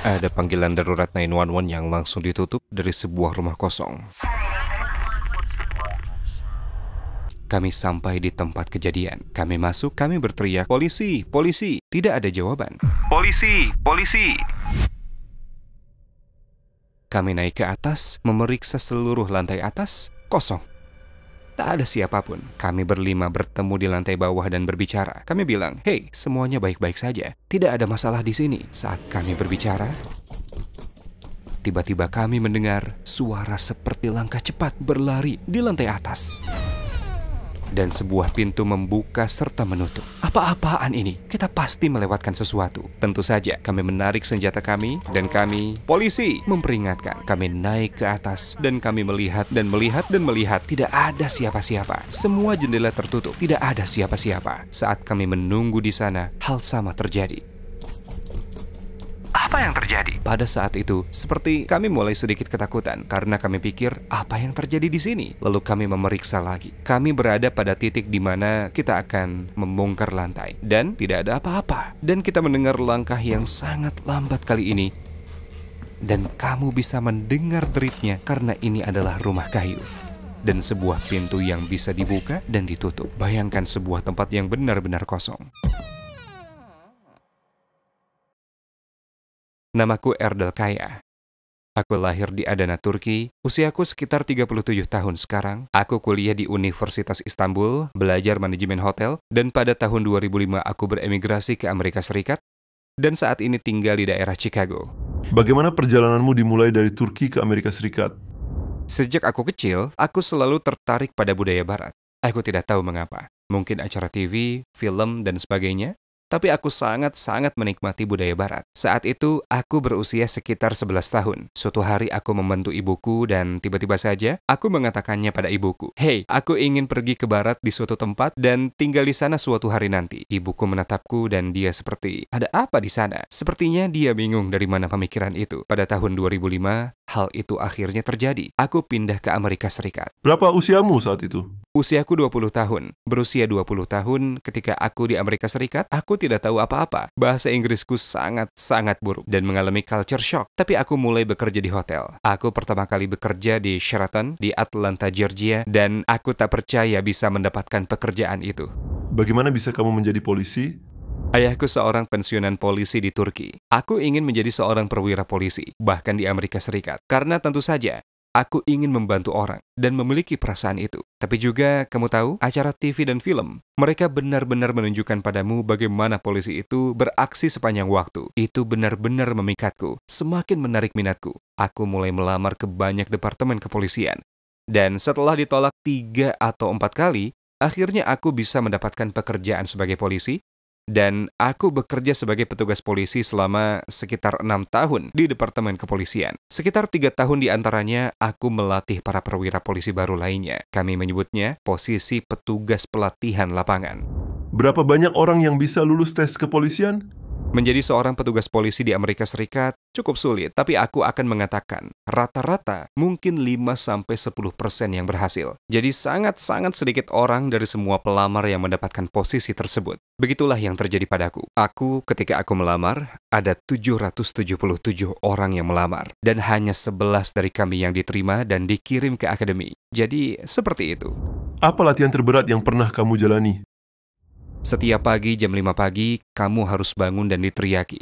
Ada panggilan darurat 911 yang langsung ditutup dari sebuah rumah kosong. Kami sampai di tempat kejadian. Kami masuk, kami berteriak, "Polisi! Polisi!" Tidak ada jawaban. "Polisi! Polisi!" Kami naik ke atas, memeriksa seluruh lantai atas, kosong. Tak ada siapapun. Kami berlima bertemu di lantai bawah dan berbicara. Kami bilang, "Hei, semuanya baik-baik saja. Tidak ada masalah di sini." Saat kami berbicara, tiba-tiba kami mendengar suara seperti langkah cepat berlari di lantai atas. Dan sebuah pintu membuka serta menutup. Apa-apaan ini? Kita pasti melewatkan sesuatu. Tentu saja, kami menarik senjata kami dan kami, "Polisi!" memperingatkan. Kami naik ke atas dan kami melihat dan melihat dan melihat. Tidak ada siapa-siapa. Semua jendela tertutup. Tidak ada siapa-siapa. Saat kami menunggu di sana, hal sama terjadi. Apa yang terjadi? Pada saat itu, seperti kami mulai sedikit ketakutan karena kami pikir, apa yang terjadi di sini? Lalu kami memeriksa lagi. Kami berada pada titik di mana kita akan membongkar lantai dan tidak ada apa-apa. Dan kita mendengar langkah yang sangat lambat kali ini. Dan kamu bisa mendengar deritnya karena ini adalah rumah kayu. Dan sebuah pintu yang bisa dibuka dan ditutup. Bayangkan sebuah tempat yang benar-benar kosong. Namaku Erdal Kaya. Aku lahir di Adana, Turki. Usiaku sekitar 37 tahun sekarang. Aku kuliah di Universitas Istanbul, belajar manajemen hotel, dan pada tahun 2005 aku beremigrasi ke Amerika Serikat, dan saat ini tinggal di daerah Chicago. Bagaimana perjalananmu dimulai dari Turki ke Amerika Serikat? Sejak aku kecil, aku selalu tertarik pada budaya Barat. Aku tidak tahu mengapa. Mungkin acara TV, film, dan sebagainya. Tapi aku sangat-sangat menikmati budaya Barat. Saat itu, aku berusia sekitar 11 tahun. Suatu hari aku membantu ibuku dan tiba-tiba saja aku mengatakannya pada ibuku, "Hei, aku ingin pergi ke Barat di suatu tempat dan tinggal di sana suatu hari nanti." Ibuku menatapku dan dia seperti, "Ada apa di sana?" Sepertinya dia bingung dari mana pemikiran itu. Pada tahun 2005, hal itu akhirnya terjadi. Aku pindah ke Amerika Serikat. Berapa usiamu saat itu? Usiaku 20 tahun. Berusia 20 tahun ketika aku di Amerika Serikat, aku tidak tahu apa-apa. Bahasa Inggrisku sangat-sangat buruk dan mengalami culture shock. Tapi aku mulai bekerja di hotel. Aku pertama kali bekerja di Sheraton di Atlanta, Georgia, dan aku tak percaya bisa mendapatkan pekerjaan itu. Bagaimana bisa kamu menjadi polisi? Ayahku seorang pensiunan polisi di Turki. Aku ingin menjadi seorang perwira polisi, bahkan di Amerika Serikat. Karena tentu saja, aku ingin membantu orang dan memiliki perasaan itu. Tapi juga, kamu tahu, acara TV dan film, mereka benar-benar menunjukkan padamu bagaimana polisi itu beraksi sepanjang waktu. Itu benar-benar memikatku, semakin menarik minatku. Aku mulai melamar ke banyak departemen kepolisian. Dan setelah ditolak 3 atau 4 kali, akhirnya aku bisa mendapatkan pekerjaan sebagai polisi. Dan aku bekerja sebagai petugas polisi selama sekitar 6 tahun di Departemen Kepolisian. Sekitar 3 tahun di antaranya, aku melatih para perwira polisi baru lainnya. Kami menyebutnya posisi petugas pelatihan lapangan. Berapa banyak orang yang bisa lulus tes kepolisian? Menjadi seorang petugas polisi di Amerika Serikat cukup sulit, tapi aku akan mengatakan rata-rata mungkin 5-10% yang berhasil. Jadi sangat-sangat sedikit orang dari semua pelamar yang mendapatkan posisi tersebut. Begitulah yang terjadi padaku. Ketika aku melamar, ada 777 orang yang melamar, dan hanya 11 dari kami yang diterima dan dikirim ke akademi. Jadi seperti itu. Apa latihan terberat yang pernah kamu jalani? Setiap pagi jam 5 pagi, kamu harus bangun dan diteriaki.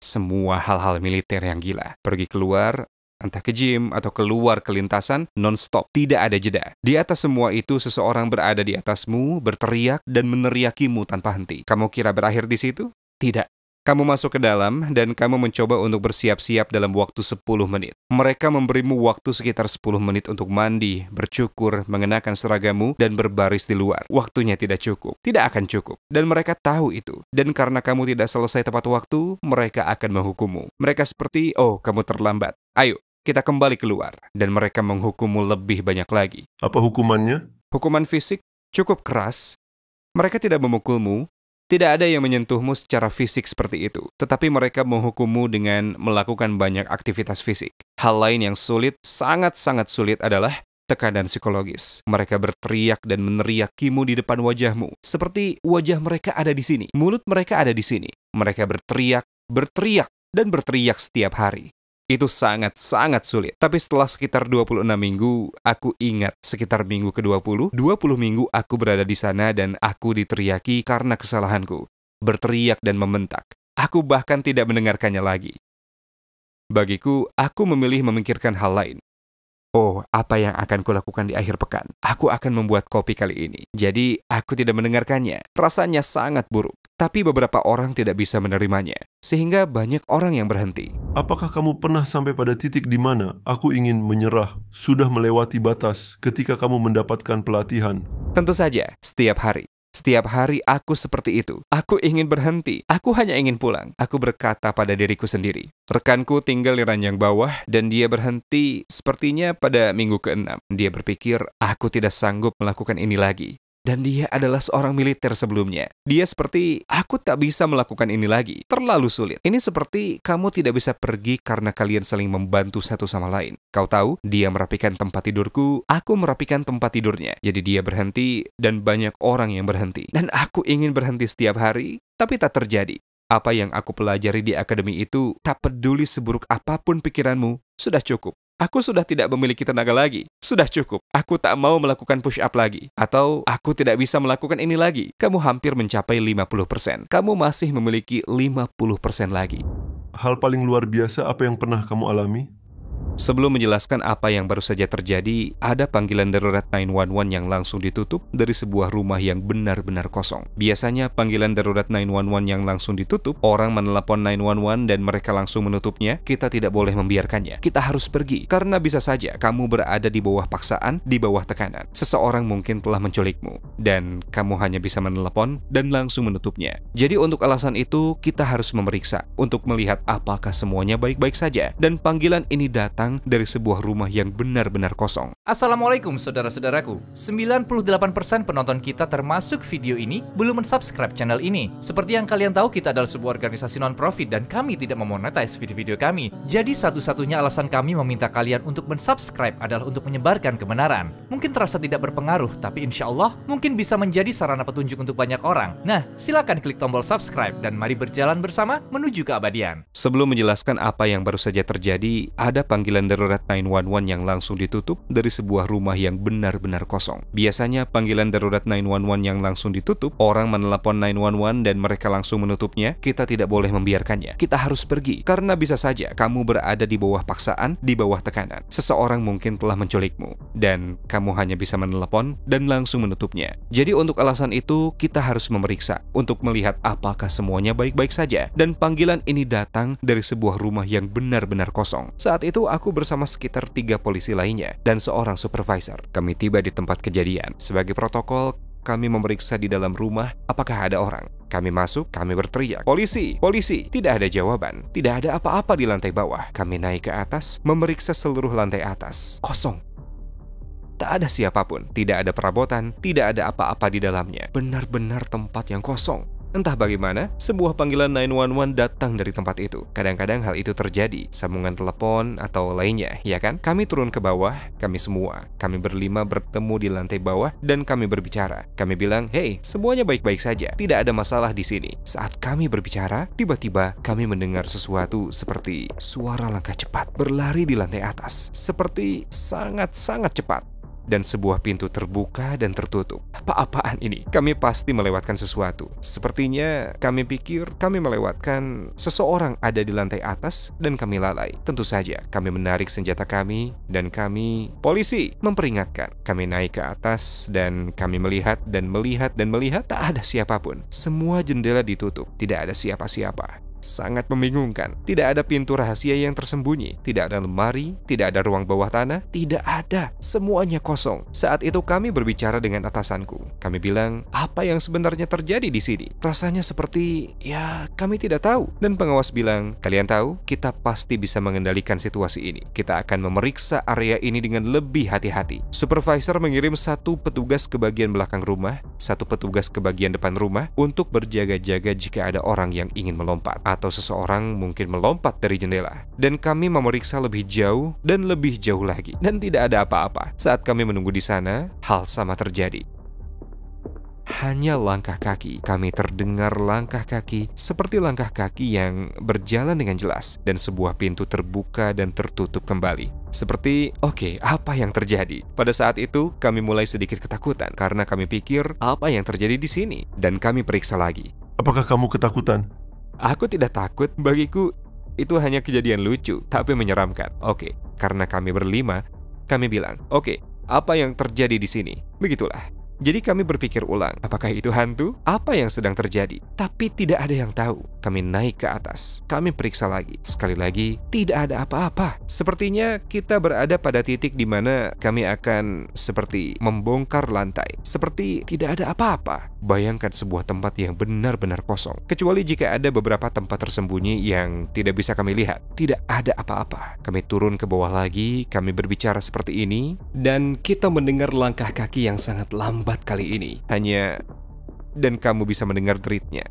Semua hal-hal militer yang gila. Pergi keluar, entah ke gym atau keluar ke lintasan, non-stop. Tidak ada jeda. Di atas semua itu, seseorang berada di atasmu, berteriak dan meneriakimu tanpa henti. Kamu kira berakhir di situ? Tidak. Kamu masuk ke dalam dan kamu mencoba untuk bersiap-siap dalam waktu 10 menit. Mereka memberimu waktu sekitar 10 menit untuk mandi, bercukur, mengenakan seragammu, dan berbaris di luar. Waktunya tidak cukup. Tidak akan cukup. Dan mereka tahu itu. Dan karena kamu tidak selesai tepat waktu, mereka akan menghukummu. Mereka seperti, "Oh, kamu terlambat. Ayo, kita kembali keluar." Dan mereka menghukummu lebih banyak lagi. Apa hukumannya? Hukuman fisik cukup keras. Mereka tidak memukulmu. Tidak ada yang menyentuhmu secara fisik seperti itu, tetapi mereka menghukummu dengan melakukan banyak aktivitas fisik. Hal lain yang sulit, sangat-sangat sulit adalah tekanan psikologis. Mereka berteriak dan meneriakimu di depan wajahmu, seperti wajah mereka ada di sini, mulut mereka ada di sini. Mereka berteriak dan berteriak setiap hari. Itu sangat-sangat sulit. Tapi setelah sekitar 26 minggu, aku ingat sekitar minggu ke-20, 20 minggu aku berada di sana dan aku diteriaki karena kesalahanku. Berteriak dan membentak. Aku bahkan tidak mendengarkannya lagi. Bagiku, aku memilih memikirkan hal lain. Oh, apa yang akan kulakukan di akhir pekan? Aku akan membuat kopi kali ini. Jadi, aku tidak mendengarkannya. Rasanya sangat buruk. Tapi beberapa orang tidak bisa menerimanya. Sehingga banyak orang yang berhenti. Apakah kamu pernah sampai pada titik di mana aku ingin menyerah, sudah melewati batas ketika kamu mendapatkan pelatihan? Tentu saja, setiap hari. Setiap hari aku seperti itu. Aku ingin berhenti. Aku hanya ingin pulang. Aku berkata pada diriku sendiri. Rekanku tinggal di ranjang bawah dan dia berhenti sepertinya pada minggu ke-6. Dia berpikir, aku tidak sanggup melakukan ini lagi. Dan dia adalah seorang militer sebelumnya. Dia seperti, aku tak bisa melakukan ini lagi. Terlalu sulit. Ini seperti kamu tidak bisa pergi karena kalian saling membantu satu sama lain. Kau tahu, dia merapikan tempat tidurku, aku merapikan tempat tidurnya. Jadi dia berhenti dan banyak orang yang berhenti. Dan aku ingin berhenti setiap hari, tapi tak terjadi. Apa yang aku pelajari di akademi itu, tak peduli seburuk apapun pikiranmu, sudah cukup. Aku sudah tidak memiliki tenaga lagi. Sudah cukup. Aku tak mau melakukan push up lagi. Atau aku tidak bisa melakukan ini lagi. Kamu hampir mencapai 50%. Kamu masih memiliki 50% lagi. Hal paling luar biasa apa yang pernah kamu alami? Sebelum menjelaskan apa yang baru saja terjadi, ada panggilan darurat 911 yang langsung ditutup dari sebuah rumah yang benar-benar kosong. Biasanya panggilan darurat 911 yang langsung ditutup, orang menelepon 911 dan mereka langsung menutupnya, kita tidak boleh membiarkannya. Kita harus pergi, karena bisa saja kamu berada di bawah paksaan, di bawah tekanan. Seseorang mungkin telah menculikmu, dan kamu hanya bisa menelepon dan langsung menutupnya. Jadi untuk alasan itu, kita harus memeriksa, untuk melihat apakah semuanya baik-baik saja. Dan panggilan ini datang dari sebuah rumah yang benar-benar kosong. Assalamualaikum saudara-saudaraku. 98% penonton kita termasuk video ini belum mensubscribe channel ini. Seperti yang kalian tahu, kita adalah sebuah organisasi non-profit dan kami tidak memonetize video-video kami. Jadi satu-satunya alasan kami meminta kalian untuk mensubscribe adalah untuk menyebarkan kebenaran. Mungkin terasa tidak berpengaruh, tapi insya Allah mungkin bisa menjadi sarana petunjuk untuk banyak orang. Nah, silakan klik tombol subscribe dan mari berjalan bersama menuju keabadian. Sebelum menjelaskan apa yang baru saja terjadi, ada panggilan darurat 911 yang langsung ditutup dari sebuah rumah yang benar-benar kosong. Biasanya panggilan darurat 911 yang langsung ditutup, orang menelepon 911 dan mereka langsung menutupnya, kita tidak boleh membiarkannya. Kita harus pergi, karena bisa saja kamu berada di bawah paksaan, di bawah tekanan. Seseorang mungkin telah menculikmu, dan kamu hanya bisa menelepon dan langsung menutupnya. Jadi untuk alasan itu, kita harus memeriksa, untuk melihat apakah semuanya baik-baik saja. Dan panggilan ini datang dari sebuah rumah yang benar-benar kosong. Saat itu aku bersama sekitar 3 polisi lainnya dan seorang supervisor. Kami tiba di tempat kejadian. Sebagai protokol, kami memeriksa di dalam rumah apakah ada orang. Kami masuk, kami berteriak, "Polisi! Polisi!" Tidak ada jawaban. Tidak ada apa-apa di lantai bawah. Kami naik ke atas, memeriksa seluruh lantai atas. Kosong. Tak ada siapapun. Tidak ada perabotan. Tidak ada apa-apa di dalamnya. Benar-benar tempat yang kosong. Entah bagaimana, sebuah panggilan 911 datang dari tempat itu. Kadang-kadang hal itu terjadi, sambungan telepon atau lainnya, ya kan? Kami turun ke bawah, kami semua. Kami berlima bertemu di lantai bawah dan kami berbicara. Kami bilang, "Hey, semuanya baik-baik saja. Tidak ada masalah di sini." Saat kami berbicara, tiba-tiba kami mendengar sesuatu seperti suara langkah cepat berlari di lantai atas. Seperti sangat-sangat cepat. Dan sebuah pintu terbuka dan tertutup. Apa-apaan ini? Kami pasti melewatkan sesuatu. Sepertinya kami pikir kami melewatkan seseorang ada di lantai atas dan kami lalai. Tentu saja kami menarik senjata kami dan kami, "Polisi!" memperingatkan. Kami naik ke atas dan kami melihat dan melihat dan melihat, tak ada siapapun. Semua jendela ditutup, tidak ada siapa-siapa. Sangat membingungkan. Tidak ada pintu rahasia yang tersembunyi. Tidak ada lemari. Tidak ada ruang bawah tanah. Tidak ada. Semuanya kosong. Saat itu kami berbicara dengan atasanku. Kami bilang, apa yang sebenarnya terjadi di sini? Rasanya seperti, ya kami tidak tahu. Dan pengawas bilang, kalian tahu, kita pasti bisa mengendalikan situasi ini. Kita akan memeriksa area ini dengan lebih hati-hati. Supervisor mengirim 1 petugas ke bagian belakang rumah, 1 petugas ke bagian depan rumah untuk berjaga-jaga jika ada orang yang ingin melompat. Atau seseorang mungkin melompat dari jendela. Dan kami memeriksa lebih jauh dan lebih jauh lagi. Dan tidak ada apa-apa. Saat kami menunggu di sana, hal sama terjadi. hanya langkah kaki. Kami terdengar langkah kaki seperti langkah kaki yang berjalan dengan jelas, dan sebuah pintu terbuka dan tertutup kembali. Seperti, oke, apa yang terjadi? Pada saat itu, kami mulai sedikit ketakutan karena kami pikir apa yang terjadi di sini, dan kami periksa lagi. Apakah kamu ketakutan? Aku tidak takut, bagiku itu hanya kejadian lucu, tapi menyeramkan. Oke, karena kami berlima, kami bilang, oke, apa yang terjadi di sini? Begitulah. Jadi kami berpikir ulang, apakah itu hantu? Apa yang sedang terjadi? Tapi tidak ada yang tahu. Kami naik ke atas. Kami periksa lagi. Sekali lagi, tidak ada apa-apa. Sepertinya kita berada pada titik di mana kami akan seperti membongkar lantai. Seperti tidak ada apa-apa. Bayangkan sebuah tempat yang benar-benar kosong. Kecuali jika ada beberapa tempat tersembunyi yang tidak bisa kami lihat. Tidak ada apa-apa. Kami turun ke bawah lagi, kami berbicara seperti ini, dan kita mendengar langkah kaki yang sangat lambat kali ini. Dan kamu bisa mendengar deritnya.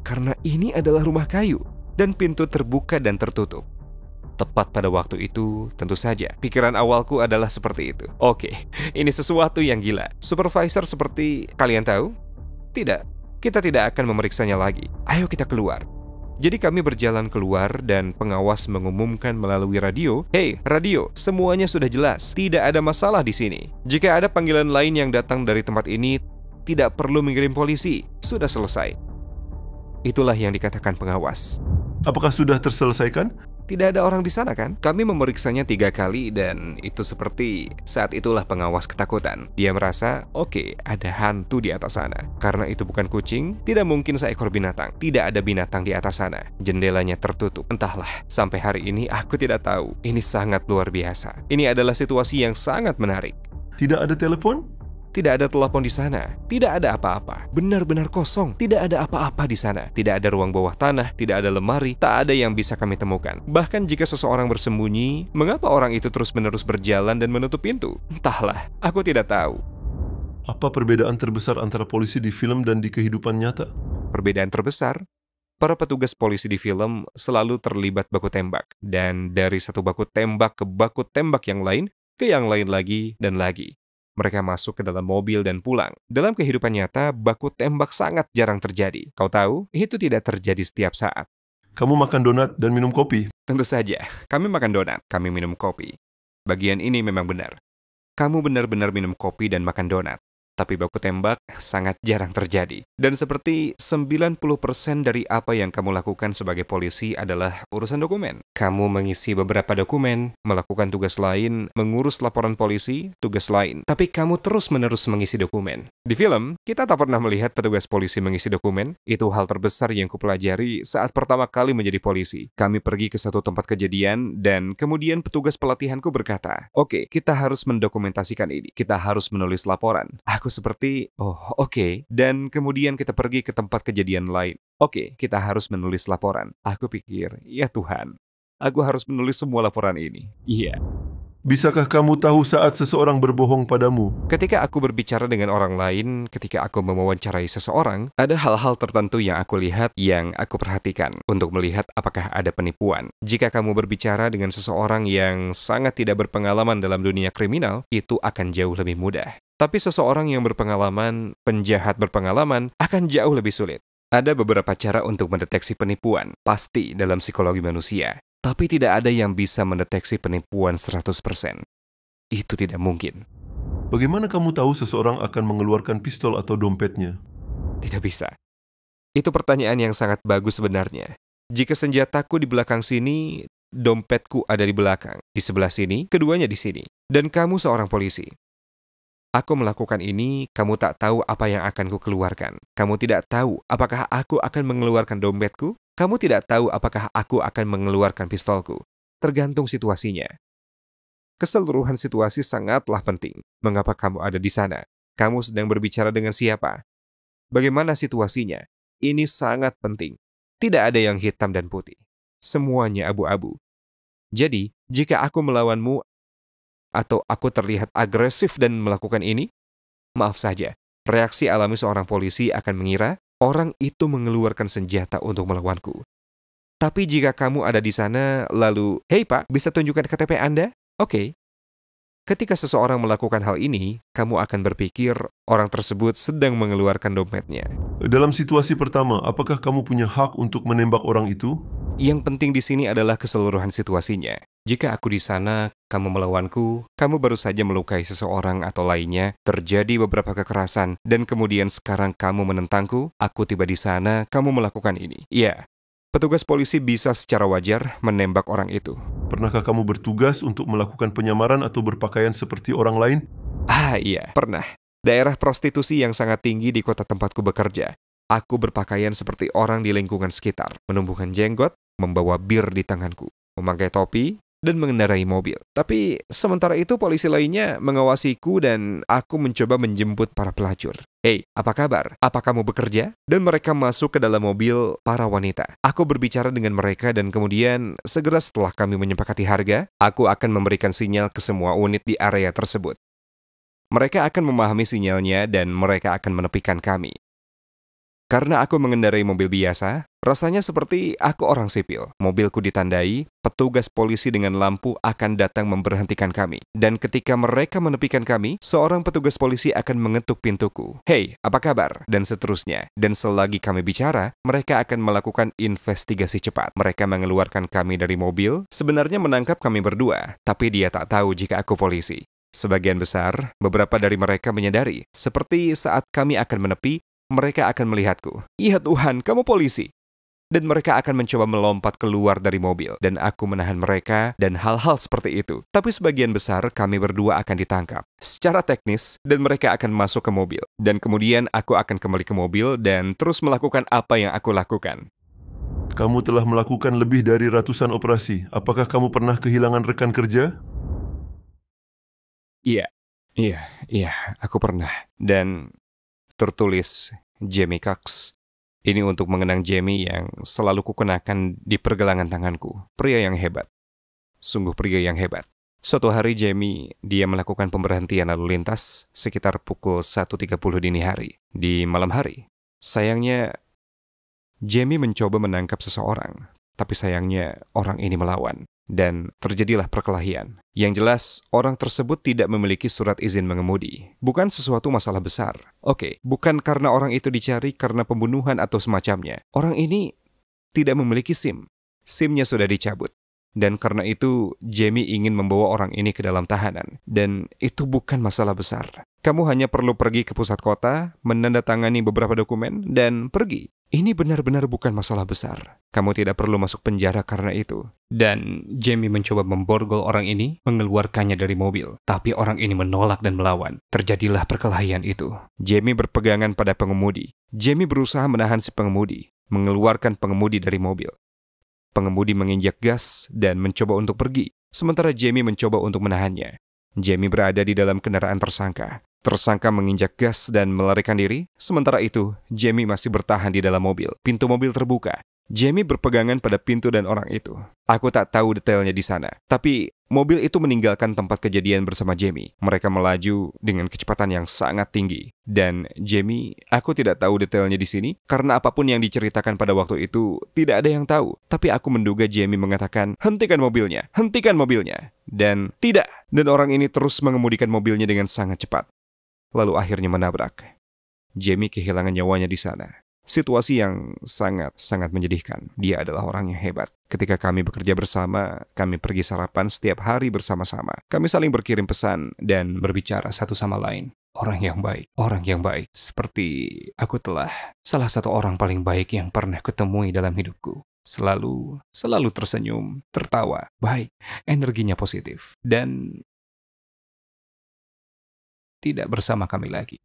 Karena ini adalah rumah kayu, dan pintu terbuka dan tertutup. Tepat pada waktu itu, tentu saja, pikiran awalku adalah seperti itu. Oke, ini sesuatu yang gila. Supervisor seperti kalian tahu? Tidak, kita tidak akan memeriksanya lagi. Ayo kita keluar. Jadi kami berjalan keluar dan pengawas mengumumkan melalui radio, "Hei, radio, semuanya sudah jelas. Tidak ada masalah di sini. Jika ada panggilan lain yang datang dari tempat ini, tidak perlu mengirim polisi. Sudah selesai." Itulah yang dikatakan pengawas. Apakah sudah terselesaikan? Tidak ada orang di sana kan? Kami memeriksanya 3 kali dan itu seperti saat itulah pengawas ketakutan. Dia merasa, oke, ada hantu di atas sana. Karena itu bukan kucing, tidak mungkin seekor binatang. Tidak ada binatang di atas sana. Jendelanya tertutup. Entahlah, sampai hari ini aku tidak tahu. Ini sangat luar biasa. Ini adalah situasi yang sangat menarik. Tidak ada telepon? Tidak ada telepon di sana. Tidak ada apa-apa. Benar-benar kosong. Tidak ada apa-apa di sana. Tidak ada ruang bawah tanah. Tidak ada lemari. Tak ada yang bisa kami temukan. Bahkan jika seseorang bersembunyi, mengapa orang itu terus-menerus berjalan dan menutup pintu? Entahlah. Aku tidak tahu. Apa perbedaan terbesar antara polisi di film dan di kehidupan nyata? Perbedaan terbesar, para petugas polisi di film selalu terlibat baku tembak. Dan dari satu baku tembak ke baku tembak yang lain, ke yang lain lagi dan lagi. Mereka masuk ke dalam mobil dan pulang. Dalam kehidupan nyata, baku tembak sangat jarang terjadi. Kau tahu, itu tidak terjadi setiap saat. Kamu makan donat dan minum kopi? Tentu saja, kami makan donat, kami minum kopi. Bagian ini memang benar. Kamu benar-benar minum kopi dan makan donat. Tapi baku tembak sangat jarang terjadi. Dan seperti 90% dari apa yang kamu lakukan sebagai polisi adalah urusan dokumen. Kamu mengisi beberapa dokumen, melakukan tugas lain, mengurus laporan polisi, tugas lain. Tapi kamu terus-menerus mengisi dokumen. Di film, kita tak pernah melihat petugas polisi mengisi dokumen. Itu hal terbesar yang kupelajari saat pertama kali menjadi polisi. Kami pergi ke satu tempat kejadian, dan kemudian petugas pelatihanku berkata, "Oke, kita harus mendokumentasikan ini. Kita harus menulis laporan." Aku seperti, oh oke. Dan kemudian kita pergi ke tempat kejadian lain. Oke, kita harus menulis laporan. Aku pikir, ya Tuhan, aku harus menulis semua laporan ini. Iya. Bisakah kamu tahu saat seseorang berbohong padamu? Ketika aku berbicara dengan orang lain, ketika aku mewawancarai seseorang, ada hal-hal tertentu yang aku lihat, yang aku perhatikan untuk melihat apakah ada penipuan. Jika kamu berbicara dengan seseorang yang sangat tidak berpengalaman dalam dunia kriminal, itu akan jauh lebih mudah. Tapi seseorang yang berpengalaman, penjahat berpengalaman, akan jauh lebih sulit. Ada beberapa cara untuk mendeteksi penipuan, pasti dalam psikologi manusia. Tapi tidak ada yang bisa mendeteksi penipuan 100%. Itu tidak mungkin. Bagaimana kamu tahu seseorang akan mengeluarkan pistol atau dompetnya? Tidak bisa. Itu pertanyaan yang sangat bagus sebenarnya. Jika senjataku di belakang sini, dompetku ada di belakang. Di sebelah sini, keduanya di sini. Dan kamu seorang polisi. Aku melakukan ini, kamu tak tahu apa yang akan kukeluarkan. Kamu tidak tahu apakah aku akan mengeluarkan dompetku. Kamu tidak tahu apakah aku akan mengeluarkan pistolku. Tergantung situasinya. Keseluruhan situasi sangatlah penting. Mengapa kamu ada di sana? Kamu sedang berbicara dengan siapa? Bagaimana situasinya? Ini sangat penting. Tidak ada yang hitam dan putih. Semuanya abu-abu. Jadi, jika aku melawanmu atau aku terlihat agresif dan melakukan ini, maaf saja, reaksi alami seorang polisi akan mengira orang itu mengeluarkan senjata untuk melawanku. Tapi jika kamu ada di sana, lalu, "Hei Pak, bisa tunjukkan KTP Anda?" Oke. Ketika seseorang melakukan hal ini, kamu akan berpikir orang tersebut sedang mengeluarkan dompetnya. Dalam situasi pertama, apakah kamu punya hak untuk menembak orang itu? Yang penting di sini adalah keseluruhan situasinya. Jika aku di sana, kamu melawanku, kamu baru saja melukai seseorang atau lainnya, terjadi beberapa kekerasan, dan kemudian sekarang kamu menentangku, aku tiba di sana, kamu melakukan ini. Iya, petugas polisi bisa secara wajar menembak orang itu. Pernahkah kamu bertugas untuk melakukan penyamaran atau berpakaian seperti orang lain? Iya, pernah. Daerah prostitusi yang sangat tinggi di kota tempatku bekerja. Aku berpakaian seperti orang di lingkungan sekitar, menumbuhkan jenggot, membawa bir di tanganku, memakai topi, dan mengendarai mobil. Tapi sementara itu polisi lainnya mengawasiku dan aku mencoba menjemput para pelacur. Hei, apa kabar? Apa kamu bekerja? Dan mereka masuk ke dalam mobil para wanita. Aku berbicara dengan mereka dan kemudian segera setelah kami menyepakati harga, aku akan memberikan sinyal ke semua unit di area tersebut. Mereka akan memahami sinyalnya dan mereka akan menepikan kami. Karena aku mengendarai mobil biasa, rasanya seperti aku orang sipil. Mobilku ditandai, petugas polisi dengan lampu akan datang memberhentikan kami. Dan ketika mereka menepikan kami, seorang petugas polisi akan mengetuk pintuku. Hei, apa kabar? Dan seterusnya. Dan selagi kami bicara, mereka akan melakukan investigasi cepat. Mereka mengeluarkan kami dari mobil, sebenarnya menangkap kami berdua. Tapi dia tak tahu jika aku polisi. Sebagian besar, beberapa dari mereka menyadari, seperti saat kami akan menepi, mereka akan melihatku. Iya Tuhan, kamu polisi. Dan mereka akan mencoba melompat keluar dari mobil. Dan aku menahan mereka dan hal-hal seperti itu. Tapi sebagian besar kami berdua akan ditangkap. Secara teknis, dan mereka akan masuk ke mobil. Dan kemudian aku akan kembali ke mobil dan terus melakukan apa yang aku lakukan. Kamu telah melakukan lebih dari ratusan operasi. Apakah kamu pernah kehilangan rekan kerja? Iya, aku pernah. Dan tertulis Jamie Cox. Ini untuk mengenang Jamie yang selalu kukenakan di pergelangan tanganku. Pria yang hebat. Sungguh pria yang hebat. Suatu hari Jamie, dia melakukan pemberhentian lalu lintas sekitar pukul 1.30 dini hari. Di malam hari. Sayangnya, Jamie mencoba menangkap seseorang. Tapi sayangnya, orang ini melawan. Dan terjadilah perkelahian. Yang jelas, orang tersebut tidak memiliki surat izin mengemudi. Bukan sesuatu masalah besar. Oke, bukan karena orang itu dicari karena pembunuhan atau semacamnya. Orang ini tidak memiliki SIM. SIM-nya sudah dicabut. Dan karena itu, Jamie ingin membawa orang ini ke dalam tahanan. Dan itu bukan masalah besar. Kamu hanya perlu pergi ke pusat kota, menandatangani beberapa dokumen, dan pergi. Ini benar-benar bukan masalah besar. Kamu tidak perlu masuk penjara karena itu. Dan Jamie mencoba memborgol orang ini, mengeluarkannya dari mobil. Tapi orang ini menolak dan melawan. Terjadilah perkelahian itu. Jamie berpegangan pada pengemudi. Jamie berusaha menahan si pengemudi, mengeluarkan pengemudi dari mobil. Pengemudi menginjak gas dan mencoba untuk pergi, sementara Jamie mencoba untuk menahannya. Jamie berada di dalam kendaraan tersangka. Tersangka menginjak gas dan melarikan diri, sementara itu Jamie masih bertahan di dalam mobil. Pintu mobil terbuka. Jamie berpegangan pada pintu dan orang itu. Aku tak tahu detailnya di sana, tapi mobil itu meninggalkan tempat kejadian bersama Jamie. Mereka melaju dengan kecepatan yang sangat tinggi. Dan Jamie, aku tidak tahu detailnya di sini, karena apapun yang diceritakan pada waktu itu, tidak ada yang tahu. Tapi aku menduga Jamie mengatakan, hentikan mobilnya, hentikan mobilnya. Dan tidak, dan orang ini terus mengemudikan mobilnya dengan sangat cepat. Lalu akhirnya menabrak. Jamie kehilangan nyawanya di sana. Situasi yang sangat menyedihkan. Dia adalah orang yang hebat. Ketika kami bekerja bersama, kami pergi sarapan setiap hari bersama-sama. Kami saling berkirim pesan dan berbicara satu sama lain. Orang yang baik. Seperti aku telah salah satu orang paling baik yang pernah kutemui dalam hidupku. Selalu tersenyum, tertawa, baik, energinya positif. Dan tidak bersama kami lagi.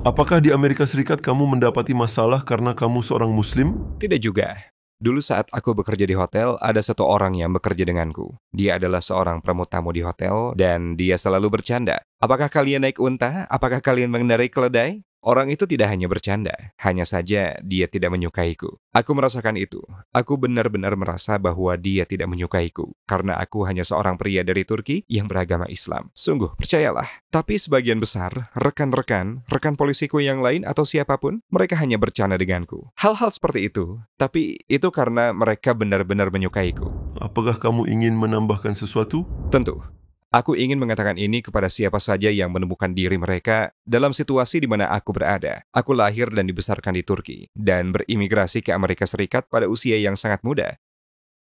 Apakah di Amerika Serikat kamu mendapati masalah karena kamu seorang Muslim? Tidak juga. Dulu saat aku bekerja di hotel, ada satu orang yang bekerja denganku. Dia adalah seorang pramu-tamu di hotel, dan dia selalu bercanda. Apakah kalian naik unta? Apakah kalian mengendarai keledai? Orang itu tidak hanya bercanda, hanya saja dia tidak menyukaiku. Aku merasakan itu. Aku benar-benar merasa bahwa dia tidak menyukaiku. Karena aku hanya seorang pria dari Turki yang beragama Islam. Sungguh, percayalah. Tapi sebagian besar, rekan polisiku yang lain atau siapapun, mereka hanya bercanda denganku. Hal-hal seperti itu. Tapi itu karena mereka benar-benar menyukaiku. Apakah kamu ingin menambahkan sesuatu? Tentu. Aku ingin mengatakan ini kepada siapa saja yang menemukan diri mereka dalam situasi di mana aku berada. Aku lahir dan dibesarkan di Turki dan berimigrasi ke Amerika Serikat pada usia yang sangat muda.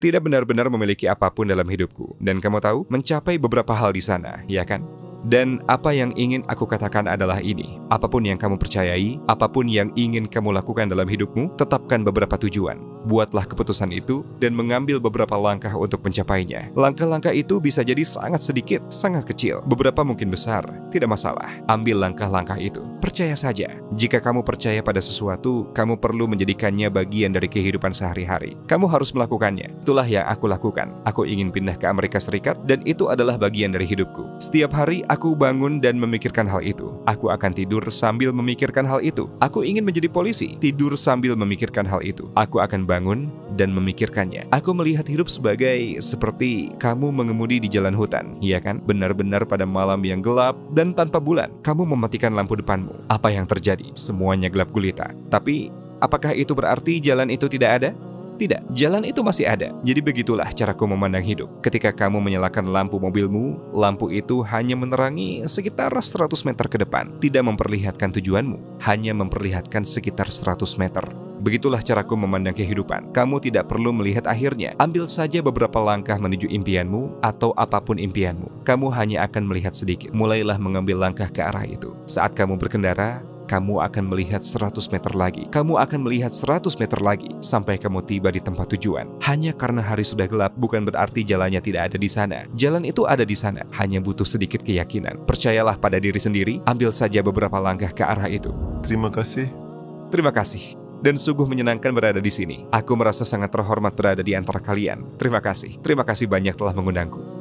Tidak benar-benar memiliki apapun dalam hidupku. Dan kamu tahu, mencapai beberapa hal di sana, ya kan? Dan apa yang ingin aku katakan adalah ini. Apapun yang kamu percayai, apapun yang ingin kamu lakukan dalam hidupmu, tetapkan beberapa tujuan. Buatlah keputusan itu dan mengambil beberapa langkah untuk mencapainya. Langkah-langkah itu bisa jadi sangat sedikit, sangat kecil. Beberapa mungkin besar, tidak masalah. Ambil langkah-langkah itu. Percaya saja. Jika kamu percaya pada sesuatu, kamu perlu menjadikannya bagian dari kehidupan sehari-hari. Kamu harus melakukannya. Itulah yang aku lakukan. Aku ingin pindah ke Amerika Serikat dan itu adalah bagian dari hidupku. Setiap hari aku bangun dan memikirkan hal itu. Aku akan tidur sambil memikirkan hal itu. Aku ingin menjadi polisi. Tidur sambil memikirkan hal itu. Aku akan bangun dan memikirkannya. Aku melihat hidup seperti kamu mengemudi di jalan hutan, ya kan? Benar-benar pada malam yang gelap dan tanpa bulan. Kamu mematikan lampu depanmu. Apa yang terjadi? Semuanya gelap gulita. Tapi, apakah itu berarti jalan itu tidak ada? Tidak, jalan itu masih ada. Jadi begitulah caraku memandang hidup. Ketika kamu menyalakan lampu mobilmu, lampu itu hanya menerangi sekitar 100 meter ke depan. Tidak memperlihatkan tujuanmu, hanya memperlihatkan sekitar 100 meter. Begitulah caraku memandang kehidupan. Kamu tidak perlu melihat akhirnya. Ambil saja beberapa langkah menuju impianmu atau apapun impianmu. Kamu hanya akan melihat sedikit. Mulailah mengambil langkah ke arah itu. Saat kamu berkendara, kamu akan melihat 100 meter lagi. Kamu akan melihat 100 meter lagi sampai kamu tiba di tempat tujuan. Hanya karena hari sudah gelap bukan berarti jalannya tidak ada di sana. Jalan itu ada di sana, hanya butuh sedikit keyakinan. Percayalah pada diri sendiri, ambil saja beberapa langkah ke arah itu. Terima kasih. Terima kasih. Dan sungguh menyenangkan berada di sini. Aku merasa sangat terhormat berada di antara kalian. Terima kasih. Terima kasih banyak telah mengundangku.